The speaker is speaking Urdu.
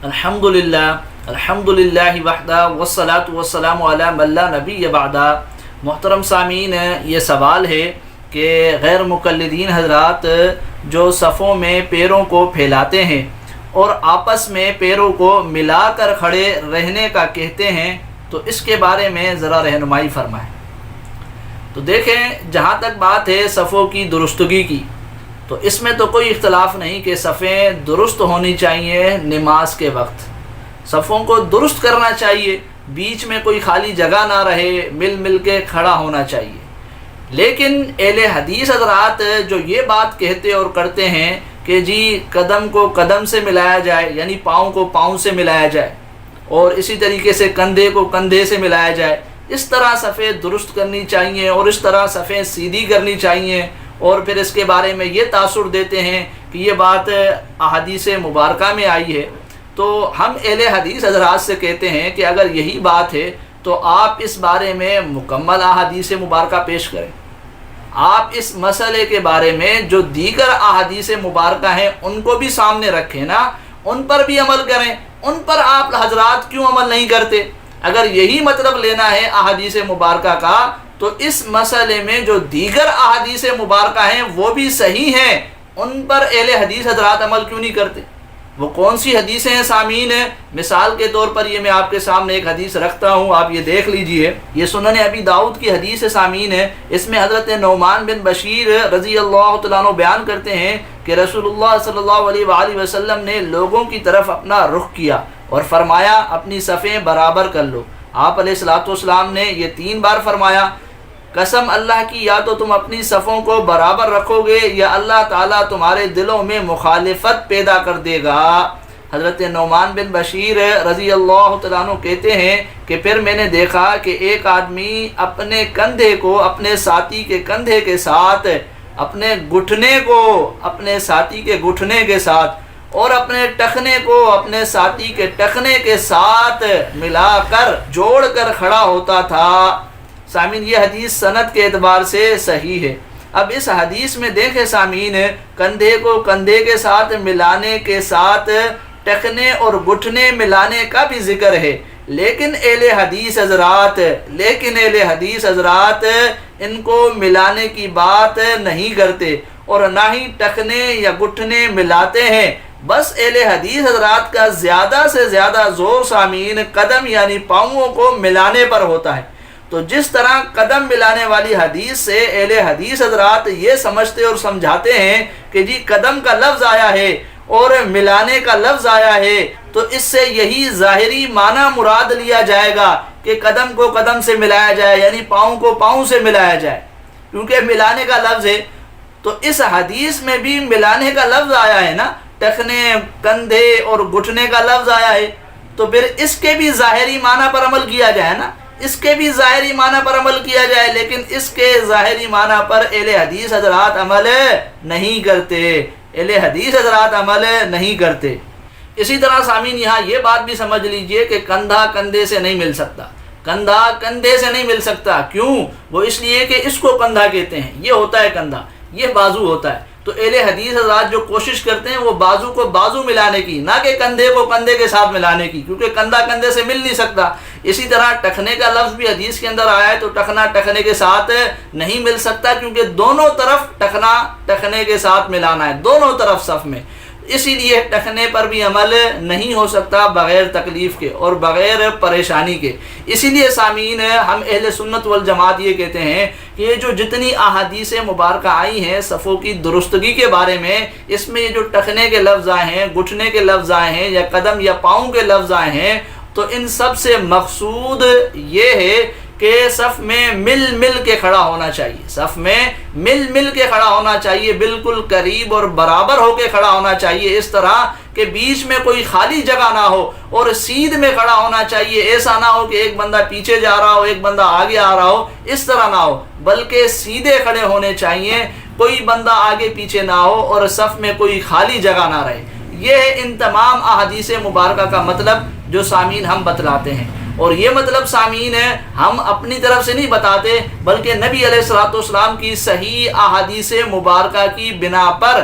الحمدللہ وحدہ والصلاة والسلام علی من لا نبی بعدہ۔ محترم سامعین، یہ سوال ہے کہ غیر مقلدین حضرات جو صفوں میں پیروں کو پھیلاتے ہیں اور آپس میں پیروں کو ملا کر کھڑے رہنے کا کہتے ہیں، تو اس کے بارے میں ذرا رہنمائی فرمائیں۔ تو دیکھیں، جہاں تک بات ہے صفوں کی درستگی کی، تو اس میں تو کوئی اختلاف نہیں کہ صفیں درست ہونی چاہیے۔ نماز کے وقت صفوں کو درست کرنا چاہیے، بیچ میں کوئی خالی جگہ نہ رہے، مل مل کے کھڑا ہونا چاہیے۔ لیکن اہل حدیث حضرات جو یہ بات کہتے اور کرتے ہیں کہ جی قدم کو قدم سے ملایا جائے، یعنی پاؤں کو پاؤں سے ملایا جائے، اور اسی طریقے سے کندھے کو کندھے سے ملایا جائے، اس طرح صفیں درست کرنی چاہیے اور اس طرح صفیں سیدھی کرنی چاہیے، اور پھر اس کے بارے میں یہ تاثر دیتے ہیں کہ یہ بات احادیث مبارکہ میں آئی ہے۔ تو ہم اہل حدیث حضرات سے کہتے ہیں کہ اگر یہی بات ہے تو آپ اس بارے میں مکمل احادیث مبارکہ پیش کریں۔ آپ اس مسئلے کے بارے میں جو دیگر احادیث مبارکہ ہیں ان کو بھی سامنے رکھیں نا، ان پر بھی عمل کریں۔ ان پر آپ حضرات کیوں عمل نہیں کرتے؟ اگر یہی مطلب لینا ہے احادیث مبارکہ کا، تو اس مسئلے میں جو دیگر احادیث مبارکہ ہیں وہ بھی صحیح ہیں، ان پر اہل حدیث حضرات عمل کیوں نہیں کرتے؟ وہ کون سی حدیثیں ہیں سامعین؟ مثال کے طور پر یہ میں آپ کے سامنے ایک حدیث رکھتا ہوں، آپ یہ دیکھ لیجئے۔ یہ سنن ابی داؤد کی حدیث ہے سامعین ہے۔ اس میں حضرت نعمان بن بشیر رضی اللہ تعالیٰ عنہ بیان کرتے ہیں کہ رسول اللہ صلی اللہ علیہ وآلہ وسلم نے لوگوں کی طرف اپنا رخ کیا اور فرمایا اپنی صفیں برابر کر لو۔ آپ علیہ الصلوۃ والسلام نے یہ 3 بار فرمایا، قسم اللہ کی یا تو تم اپنی صفوں کو برابر رکھو گے یا اللہ تعالیٰ تمہارے دلوں میں مخالفت پیدا کر دے گا۔ حضرت نعمان بن بشیر رضی اللہ تعالیٰ عنہ کہتے ہیں کہ پھر میں نے دیکھا کہ ایک آدمی اپنے کندھے کو اپنے ساتھی کے کندھے کے ساتھ، اپنے گھٹنے کو اپنے ساتھی کے گھٹنے کے ساتھ، اور اپنے ٹخنے کو اپنے ساتھی کے ٹخنے کے ساتھ ملا کر جوڑ کر کھڑا ہوتا تھا۔ سامعین، یہ حدیث سند کے اعتبار سے صحیح ہے۔ اب اس حدیث میں دیکھیں سامعین، کندھے کو کندھے کے ساتھ ملانے کے ساتھ ٹخنے اور گھٹنے ملانے کا بھی ذکر ہے، لیکن اہل حدیث حضرات ان کو ملانے کی بات نہیں کرتے اور نہ ہی ٹخنے یا گھٹنے ملاتے ہیں۔ بس اہل حدیث حضرات کا زیادہ سے زیادہ زور سامعین قدم یعنی پاؤں کو ملانے پر ہوتا ہے۔ تو جس طرح قدم ملانے والی حدیث سے اہل حدیث حضرات یہ سمجھتے اور سمجھاتے ہیں کہ جی قدم کا لفظ آیا ہے اور ملانے کا لفظ آیا ہے، تو اس سے یہی ظاہری معنی مراد لیا جائے گا کہ قدم کو قدم سے ملایا جائے، یعنی پاؤں کو پاؤں سے ملایا جائے، کیونکہ ملانے کا لفظ ہے۔ تو اس حدیث میں بھی ملانے کا لفظ آیا ہے نا، ٹخنے، کندھے اور گھٹنے کا لفظ آیا ہے، تو پھر اس کے بھی ظاہری معنی پر عمل کیا جائے نا، اس کے بھی ظاہری معنی پر عمل کیا جائے، لیکن اس کے ظاہری معنی پر اہل حدیث حضرات عمل نہیں کرتے، اہل حدیث حضرات عمل نہیں کرتے۔ اسی طرح سامعین یہاں یہ بات بھی سمجھ لیجئے کہ کندھا کندھے سے نہیں مل سکتا، کندھا کندھے سے نہیں مل سکتا۔ کیوں؟ وہ اس لیے کہ اس کو کندھا کہتے ہیں، یہ ہوتا ہے کندھا، یہ بازو ہوتا ہے۔ تو اہل حدیث حضرات جو کوشش کرتے ہیں وہ بازو کو بازو ملانے کی، نہ کہ کندھے کو کندھے کے ساتھ ملانے کی، کیونکہ کندھا کندھے سے مل نہیں سکتا۔ اسی طرح ٹخنے کا لفظ بھی حدیث کے اندر آیا ہے، تو ٹخنا ٹخنے کے ساتھ نہیں مل سکتا، کیونکہ دونوں طرف ٹخنا ٹخنے کے ساتھ ملانا ہے، دونوں طرف صف میں۔ اسی لیے ٹخنے پر بھی عمل نہیں ہو سکتا بغیر تکلیف کے اور بغیر پریشانی کے۔ اسی لیے سامعین ہم اہل سنت والجماعت یہ کہتے ہیں کہ یہ جو جتنی احادیث مبارکہ آئی ہیں صفوں کی درستگی کے بارے میں، اس میں یہ جو ٹخنے کے لفظ آئے ہیں، گھٹنے کے لفظ آئے ہیں، یا قدم یا پاؤں کے لفظ آئے ہیں، تو ان سب سے مقصود یہ ہے کہ صف میں مل مل کے کھڑا ہونا چاہیے، صف میں مل مل کے کھڑا ہونا چاہیے، بالکل قریب اور برابر ہو کے کھڑا ہونا چاہیے، اس طرح کہ بیچ میں کوئی خالی جگہ نہ ہو، اور سیدھ میں کھڑا ہونا چاہیے۔ ایسا نہ ہو کہ ایک بندہ پیچھے جا رہا ہو، ایک بندہ آگے آ رہا ہو، اس طرح نہ ہو، بلکہ سیدھے کھڑے ہونے چاہیے، کوئی بندہ آگے پیچھے نہ ہو اور صف میں کوئی خالی جگہ نہ رہے۔ یہ ہے ان تمام احادیث مبارکہ کا مطلب جو سامعین ہم بتلاتے ہیں، اور یہ مطلب سامعین ہے ہم اپنی طرف سے نہیں بتاتے، بلکہ نبی علیہ الصلوۃ والسلام کی صحیح احادیث مبارکہ کی بنا پر